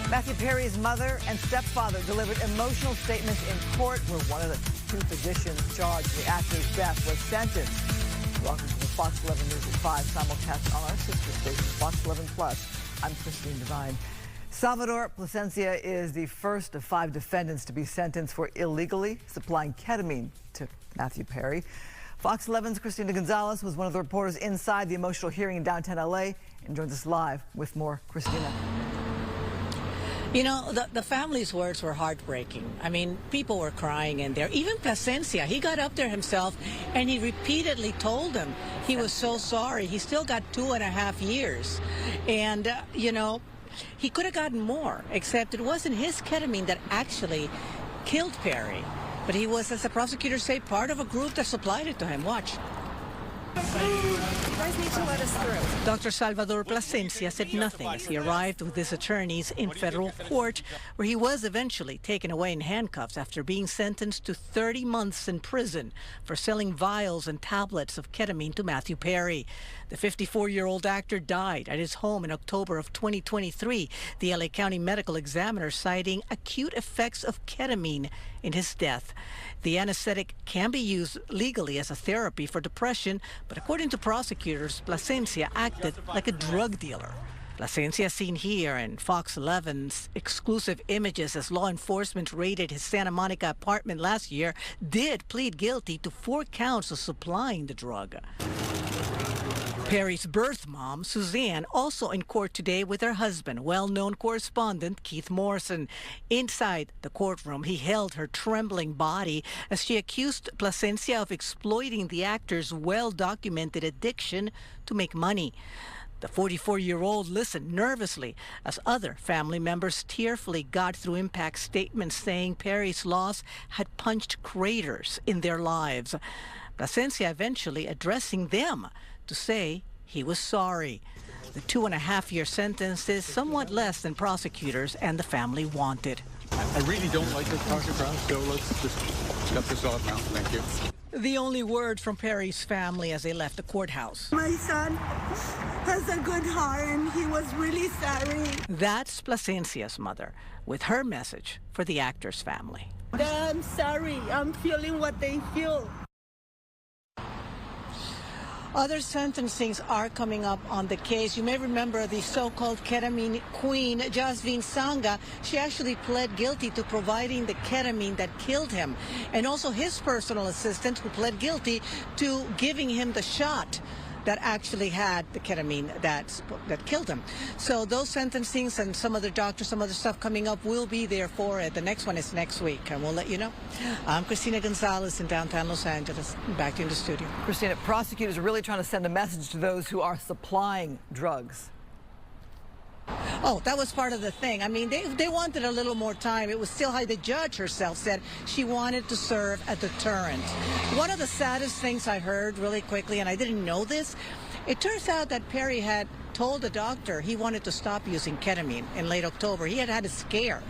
Matthew Perry's mother and stepfather delivered emotional statements in court where one of the two physicians charged with the actor's death was sentenced. Welcome to the Fox 11 News at 5 simulcast on our sister station, Fox 11 Plus. I'm Christine Devine. Salvador Plasencia is the first of 5 defendants to be sentenced for illegally supplying ketamine to Matthew Perry. Fox 11's Christina Gonzalez was one of the reporters inside the emotional hearing in downtown LA and joins us live with more. Christina. You know, the family's words were heartbreaking. I mean, people were crying in there. Even Plasencia, he got up there himself and he repeatedly told them he was so sorry. He still got 2.5 years. And, you know, he could have gotten more, except it wasn't his ketamine that actually killed Perry. But he was, as the prosecutors say, part of a group that supplied it to him. Watch. You guys need to let us through. Dr. Salvador Plasencia said nothing as he arrived with his attorneys in federal court, where he was eventually taken away in handcuffs after being sentenced to 30 months in prison for selling vials and tablets of ketamine to Matthew Perry. The 54-year-old actor died at his home in October of 2023, the LA County medical examiner citing acute effects of ketamine in his death. The anesthetic can be used legally as a therapy for depression, but according to prosecutors, Plasencia acted like a drug dealer. Plasencia, seen here in Fox 11's exclusive images as law enforcement raided his Santa Monica apartment last year, did plead guilty to 4 counts of supplying the drug. Perry's birth mom, Suzanne, also in court today with her husband, well-known correspondent Keith Morrison. Inside the courtroom, he held her trembling body as she accused Plasencia of exploiting the actor's well-documented addiction to make money. The 44-year-old listened nervously as other family members tearfully got through impact statements saying Perry's loss had punched craters in their lives. Plasencia eventually addressing them to say he was sorry. The 2.5-year sentence is somewhat less than prosecutors and the family wanted. I really don't like this talking about, so let's just cut this off now. Thank you. The only word from Perry's family as they left the courthouse. My son has a good heart and he was really sorry. That's Plasencia's mother with her message for the actor's family. I'm sorry. I'm feeling what they feel. Other sentencings are coming up on the case. You may remember the so-called ketamine queen, Jasvine Sanga. She actually pled guilty to providing the ketamine that killed him. And also his personal assistant who pled guilty to giving him the shot that actually had the ketamine that killed him. So those sentencings and some other doctors, some other stuff coming up will be there for it. The next one is next week, and we'll let you know. I'm Christina Gonzalez in downtown Los Angeles. Back to you in the studio. Christina, prosecutors are really trying to send a message to those who are supplying drugs. Oh, that was part of the thing. I mean, they wanted a little more time. It was still high. The judge herself said she wanted to serve a deterrent. One of the saddest things I heard really quickly, and I didn't know this, it turns out that Perry had told the doctor he wanted to stop using ketamine in late October. He had had a scare.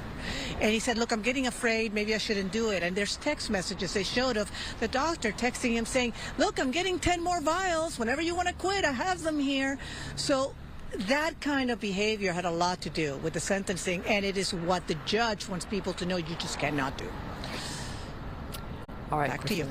And he said, look, I'm getting afraid. Maybe I shouldn't do it. And there's text messages they showed of the doctor texting him saying, look, I'm getting 10 more vials. Whenever you want to quit, I have them here. So that kind of behavior had a lot to do with the sentencing, and it is what the judge wants people to know you just cannot do. All right, back to you.